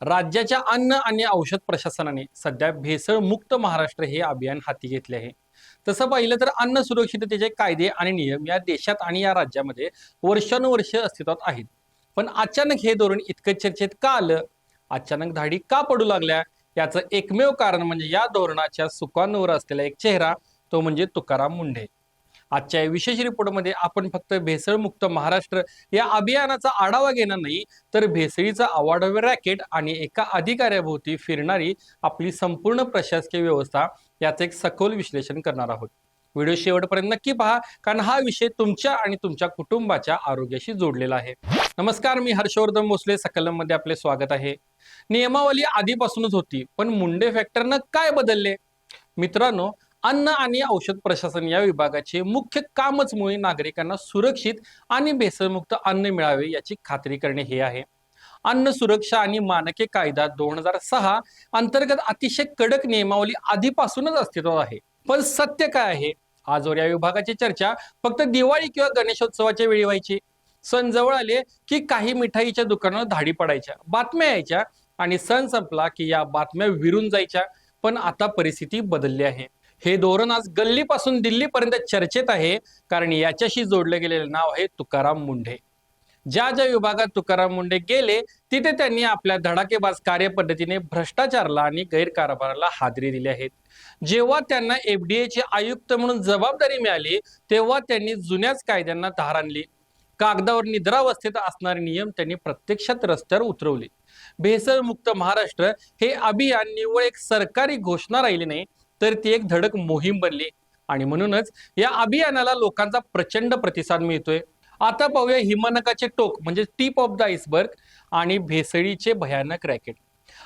राज्याच्या अन्न आणि औषध प्रशासनाने सध्या भेसळ मुक्त महाराष्ट्र हे अभियान हाती घेतले आहे. तसं पाहिलं तर अन्न सुरक्षिततेचे कायदे आणि नियम या देशात आणि या राज्यामध्ये वर्षानुवर्ष अस्तित्वात आहेत. पण अचानक हे धोरण इतकं चर्चेत का आलं? अचानक धाडी का पडू लागल्या? याचं एकमेव कारण म्हणजे या धोरणाच्या सुकांवर असलेला एक चेहरा, तो म्हणजे तुकाराम मुंढे. आजच्या या विशेष रिपोर्टमध्ये आपण फक्त भेसळमुक्त महाराष्ट्र या अभियानाचा आढावा घेणार नाही, तर भेसळीचा अवाढव्य रॅकेट आणि एका अधिकाऱ्याभोवती फिरणारी आपली संपूर्ण प्रशासकीय व्यवस्था याचं एक सखोल विश्लेषण करणार आहोत. व्हिडिओ शेवटपर्यंत नक्की पहा, कारण हा विषय तुमच्या आणि तुमच्या कुटुंबाच्या आरोग्याशी जोडलेला आहे. नमस्कार, मी हर्षवर्धन भोसले, सकलम मध्ये आपले स्वागत आहे. नियमावली आधीपासूनच होती, पण मुंडे फॅक्टरनं काय बदलले? मित्रांनो, अन्न आणि औषध प्रशासन या विभागाचे मुख्य कामच मुळे नागरिकांना सुरक्षित आणि भेसळमुक्त अन्न मिळावे याची खात्री करणे हे आहे. अन्न सुरक्षा आणि मानके कायदा 2006 अंतर्गत अतिशय कडक नियमावली आधीपासूनच अस्तित्वात आहे. पण सत्य काय आहे? आजवर या विभागाची चर्चा फक्त दिवाळी किंवा गणेशोत्सवाच्या वेळी व्हायची. सण जवळ आले की काही मिठाईच्या दुकानावर धाडी पडायच्या, बातम्या यायच्या आणि सण संपला की या बातम्या विरून जायच्या. पण आता परिस्थिती बदलली आहे. हे धोरण आज गल्लीपासून दिल्लीपर्यंत चर्चेत आहे, कारण याच्याशी जोडले गेलेले नाव आहे तुकाराम मुंढे. ज्या ज्या विभागात तुकाराम मुंढे गेले तिथे त्यांनी आपल्या धडाकेबाज कार्यपद्धतीने भ्रष्टाचाराला आणि गैरकारभाराला हादरी दिली आहेत. जेव्हा त्यांना FDA चे आयुक्त म्हणून जबाबदारी मिळाली, तेव्हा त्यांनी जुन्याच कायद्यांना धार आणली. कागदावर निद्रावस्थेत असणारे नियम त्यांनी प्रत्यक्षात रस्त्यावर उतरवले. भेसळमुक्त महाराष्ट्र हे अभियान निव्वळ एक सरकारी घोषणा राहिली नाही, तर ती एक धडक मोहीम बनली. आणि म्हणूनच या अभियानाला लोकांचा प्रचंड प्रतिसाद मिळतोय. आता पाहूया हिमनकाचे टोक म्हणजे टिप ऑफ द आइसबर्ग आणि भेसळीचे भयानक रॅकेट.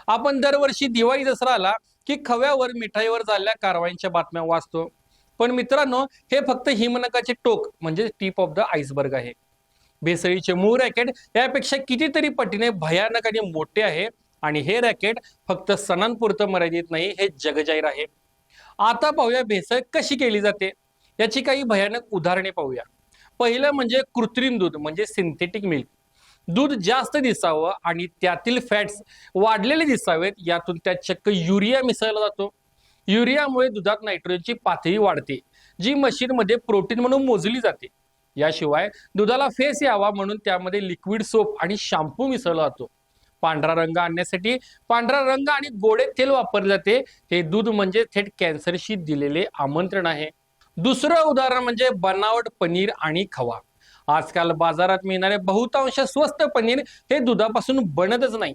आपण दरवर्षी दिवाळी दसरा आला की खव्यावर मिठाईवर झालेल्या कारवाईच्या बातम्या वाचतो. पण मित्रांनो, हे फक्त हिमनकाचे टोक म्हणजे टिप ऑफ द आइसबर्ग आहे. भेसळीचे मूळ रॅकेट यापेक्षा कितीतरी पटीने भयानक आणि मोठे आहे. आणि हे रॅकेट फक्त सणांपुरतं मर्यादित नाही, हे जगजाहीर आहे. आता पाहूया भेसळ कशी केली जाते, याची काही भयानक उदाहरणे पाहूया. पहिलं म्हणजे कृत्रिम दूध म्हणजे सिंथेटिक मिल्क. दूध जास्त दिसावं आणि त्यातील फॅट्स वाढलेले दिसावेत, यातून त्यात चक्क युरिया मिसळला जातो. युरियामुळे दुधात नायट्रोजनची पातळी वाढते, जी मशीनमध्ये प्रोटीन म्हणून मोजली जाते. याशिवाय दुधाला फेस यावा म्हणून त्यामध्ये लिक्विड सोप आणि शॅम्पू मिसळला जातो. पांढरा रंग आणण्यासाठी पांढरा रंग आणि गोडे तेल वापरले जाते. हे दूध म्हणजे थेट कॅन्सरशी दिलेले आमंत्रण आहे. दुसरं उदाहरण म्हणजे बनावट पनीर आणि खवा. आजकाल बाजारात मिळणारे बहुतांश स्वस्त पनीर हे दुधापासून बनतच नाही.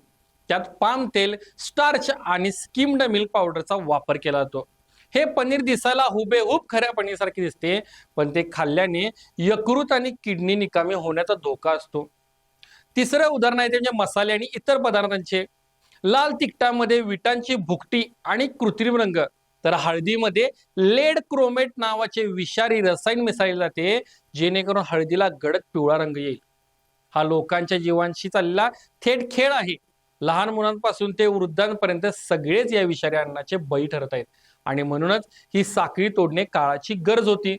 त्यात पाम तेल, स्टार्च आणि स्किम्ड मिल्क पावडरचा वापर केला जातो. हे पनीर दिसायला हुबेहूब खऱ्या पनीरसारखे दिसते, पण ते खाल्ल्याने यकृत आणि किडनी निकामी होण्याचा धोका असतो. तिसरं उदाहरण आहे ते म्हणजे मसाले आणि इतर पदार्थांचे. लाल तिखटामध्ये विटांची भुकटी आणि कृत्रिम रंग, तर हळदीमध्ये लेड क्रोमेट नावाचे विषारी रसायन मिसळले जाते, जेणेकरून हळदीला गडद पिवळा रंग येईल. हा लोकांच्या जीवांशी चाललेला थेट खेळ आहे. लहान मुलांपासून ते वृद्धांपर्यंत सगळेच या विषारी अन्नाचे बळी ठरत आहेत. आणि म्हणूनच ही साखळी तोडणे काळाची गरज होती.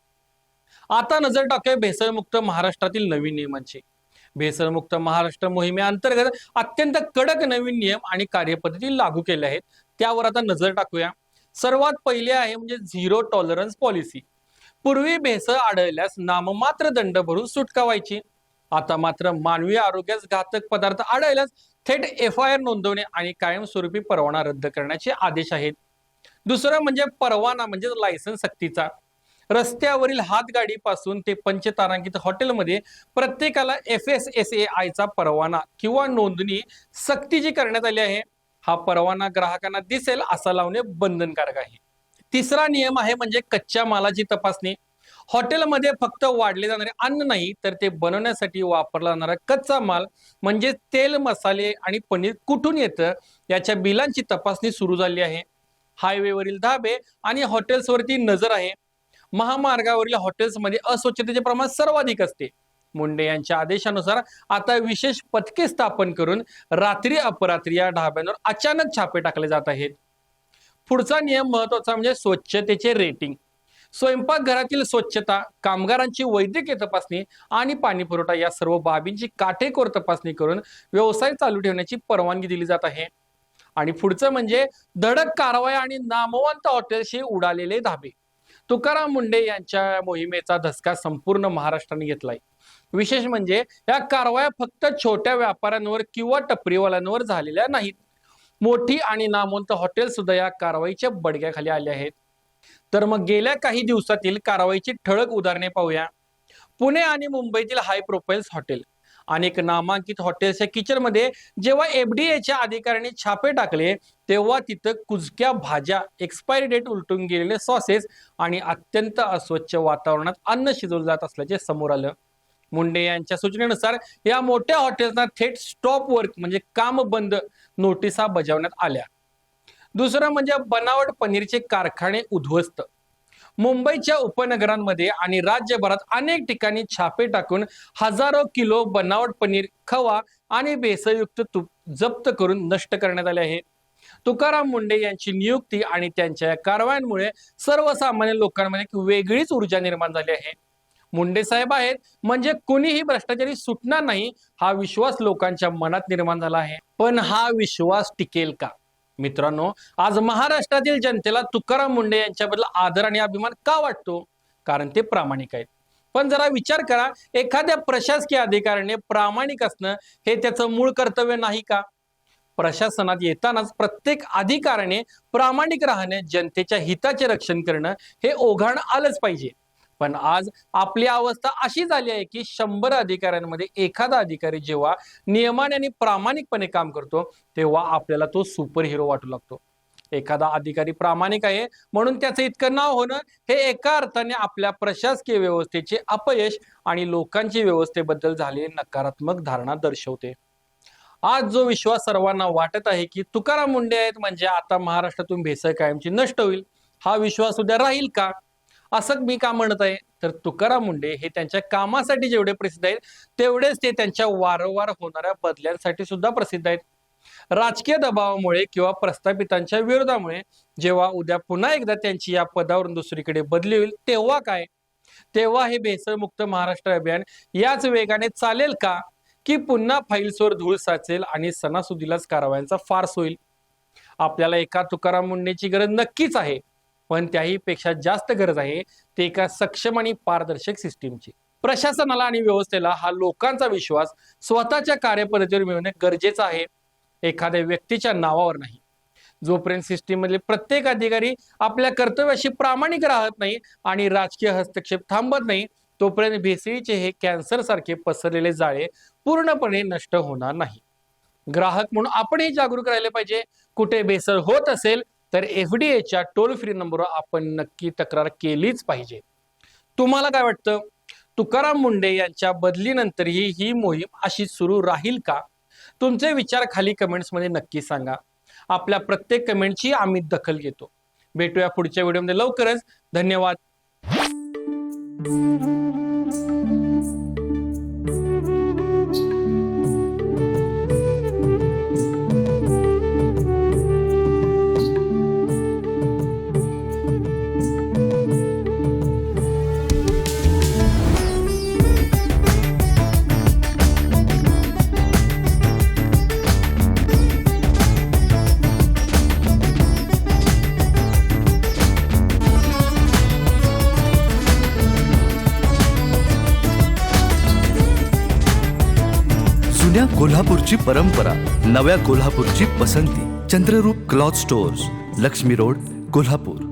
आता नजर टाकूया भेसळमुक्त महाराष्ट्रातील नवीन नियमांची. भेसळमुक्त महाराष्ट्र मोहिमेअंतर्गत अत्यंत कडक नवीन नियम आणि कार्यपद्धती लागू केल्या आहेत. त्यावर आता नजर टाकूया. सर्वात पहिले आहे म्हणजे झिरो टॉलरन्स पॉलिसी. पूर्वी भेसळ आढळल्यास नाममात्र दंड भरून सुटका व्हायची. आता मात्र मानवी आरोग्यास घातक पदार्थ आढळल्यास थेट FIR नोंदवणे आणि कायमस्वरूपी परवाना रद्द करण्याचे आदेश आहेत. दुसरं म्हणजे परवाना म्हणजे लायसन्स सक्तीचा. रस्त्यावरील हातगाडी पासून ते पंचतारांकित हॉटेलमध्ये प्रत्येकाला FSSAI चा परवाना किंवा नोंदणी सक्तीची करण्यात आली आहे. हा परवाना ग्राहकांना दिसेल असा लावणे बंधनकारक आहे. तिसरा नियम आहे म्हणजे कच्च्या मालाची तपासणी. हॉटेलमध्ये फक्त वाढले जाणारे अन्न नाही, तर ते बनवण्यासाठी वापरला जाणारा कच्चा माल म्हणजे तेल, मसाले आणि पनीर कुठून येतं याच्या बिलांची तपासणी सुरू झाली आहे. हायवेवरील धाबे आणि हॉटेल्सवरती नजर आहे. महामार्गावरील हॉटेल्समध्ये अस्वच्छतेचे प्रमाण सर्वाधिक असते. मुंडे यांच्या आदेशानुसार आता विशेष पथके स्थापन करून रात्री अपरात्री या ढाब्यांवर अचानक छापे टाकले जात आहेत. पुढचा नियम महत्वाचा म्हणजे स्वच्छतेचे रेटिंग. स्वयंपाकघरातील स्वच्छता, कामगारांची वैद्यकीय तपासणी आणि पाणी पुरवठा या सर्व बाबींची काटेकोर तपासणी करून व्यवसाय चालू ठेवण्याची परवानगी दिली जात आहे. आणि पुढचं म्हणजे धडक कारवाया आणि नामवंत हॉटेल्सशी उडालेले धाबे. तुकाराम मुंढे यांच्या मोहिमेचा धसका संपूर्ण महाराष्ट्राने घेतलाय. विशेष म्हणजे या कारवाया फक्त छोट्या व्यापाऱ्यांवर किंवा टपरीवाल्यांवर झालेल्या नाहीत. मोठी आणि नामवंत हॉटेल सुद्धा या कारवाईच्या बडग्याखाली आले आहेत. तर मग गेल्या काही दिवसातील कारवाईची ठळक उदाहरणे पाहूया. पुणे आणि मुंबईतील हाय प्रोफाईल हॉटेल. अनेक नामांकित हॉटेल्सच्या किचनमध्ये जेव्हा एफडीएच्या अधिकाऱ्यांनी छापे टाकले तेव्हा तिथं कुजक्या भाज्या, एक्सपायरी डेट उलटून गेलेले सॉसेस आणि अत्यंत अस्वच्छ वातावरणात अन्न शिजवलं जात असल्याचे समोर आलं. मुंडे यांच्या सूचनेनुसार या मोठ्या हॉटेल्सना थेट स्टॉप वर्क म्हणजे काम बंद नोटिसा बजावण्यात आल्या. दुसरं म्हणजे बनावट पनीरचे कारखाने उद्ध्वस्त. मुंबईच्या उपनगरांमध्ये आणि राज्यभरात अनेक ठिकाणी छापे टाकून हजारो किलो बनावट पनीर, खवा आणि भेसळयुक्त तूप जप्त करून नष्ट करण्यात आले आहे. तुकाराम मुंढे यांची नियुक्ती आणि त्यांच्या कारवायांमुळे सर्वसामान्य लोकांमध्ये एक वेगळीच ऊर्जा निर्माण झाली आहे. मुंडे साहेब आहेत म्हणजे कोणीही भ्रष्टाचारी सुटणार नाही हा विश्वास लोकांच्या मनात निर्माण झाला आहे. पण हा विश्वास टिकेल का? मित्रांनो, आज महाराष्ट्रातील जनतेला तुकाराम मुंढे यांच्याबद्दल आदर आणि अभिमान का वाटतो? कारण ते प्रामाणिक आहेत. पण जरा विचार करा, एखाद्या प्रशासकीय अधिकाऱ्याने प्रामाणिक असणं हे त्याचं मूळ कर्तव्य नाही का? प्रशासनात येतानाच प्रत्येक अधिकाऱ्याने प्रामाणिक राहणे, जनतेच्या हिताचे रक्षण करणं हे ओघाण आलंच पाहिजे. पण आज आपली अवस्था अशी झाली आहे की 100 अधिकाऱ्यांमध्ये एखादा अधिकारी जेव्हा नियमाने आणि प्रामाणिकपणे काम करतो तेव्हा आपल्याला तो सुपर हिरो वाटू लागतो. एखादा अधिकारी प्रामाणिक आहे म्हणून त्याचं इतकं नाव होणं हे एका अर्थाने आपल्या प्रशासकीय व्यवस्थेचे अपयश आणि लोकांची व्यवस्थेबद्दल झालेली नकारात्मक धारणा दर्शवते. आज जो विश्वास सर्वांना वाटत आहे की तुकाराम मुंढे आहेत म्हणजे आता महाराष्ट्रातून भेसळ कायमची नष्ट होईल, हा विश्वास उद्या राहील का? असं मी का म्हणत आहे तर तुकाराम मुंढे हे त्यांच्या कामासाठी जेवढे प्रसिद्ध आहेत तेवढेच ते त्यांच्या वारंवार होणाऱ्या बदल्यांसाठी सुद्धा प्रसिद्ध आहेत. राजकीय दबावामुळे किंवा प्रस्थापितांच्या विरोधामुळे जेव्हा उद्या पुन्हा एकदा त्यांची या पदावरून दुसरीकडे बदली होईल तेव्हा काय? तेव्हा हे भेसळमुक्त महाराष्ट्र अभियान याच वेगाने चालेल का, की पुन्हा फाईल्सवर धूळ साचेल आणि सणासुदीलाच कारवायांचा फार्स होईल? आपल्याला एका तुकाराम मुंढेची गरज नक्कीच आहे, पण त्याही पेक्षा जास्त गरज आहे ते एका सक्षम आणि पारदर्शक सिस्टीमची. प्रशासनाला आणि व्यवस्थेला हा लोकांचा विश्वास स्वतःच्या कार्यपद्धतीवर मिळवणे गरजेचं आहे, एखाद्या व्यक्तीच्या नावावर नाही. जोपर्यंत सिस्टीम मधले प्रत्येक अधिकारी आपल्या कर्तव्याशी प्रामाणिक राहत नाही आणि राजकीय हस्तक्षेप थांबत नाही तोपर्यंत भेसळीचे हे कॅन्सर सारखे पसरलेले जाळे पूर्णपणे नष्ट होणार नाही. ग्राहक म्हणून आपणही जागरूक राहिले पाहिजे. कुठे भेसळ होत असेल तर एफडीएच्या टोल फ्री नंबरवर आपण नक्की तक्रार केलीच पाहिजे. तुम्हाला काय वाटतं? तुकाराम मुंढे यांच्या बदलीनंतरही ही मोहीम अशी सुरू राहील का? तुमचे विचार खाली कमेंट्स मध्ये नक्की सांगा. आपल्या प्रत्येक कमेंटची आम्ही दखल घेतो. भेटूया पुढच्या व्हिडिओमध्ये लवकरच. धन्यवाद. जुन्या कोल्हापूरची परंपरा, नव्या कोल्हापूरची पसंती. Chandraroop cloth stores, Laxmi road, Kolhapur.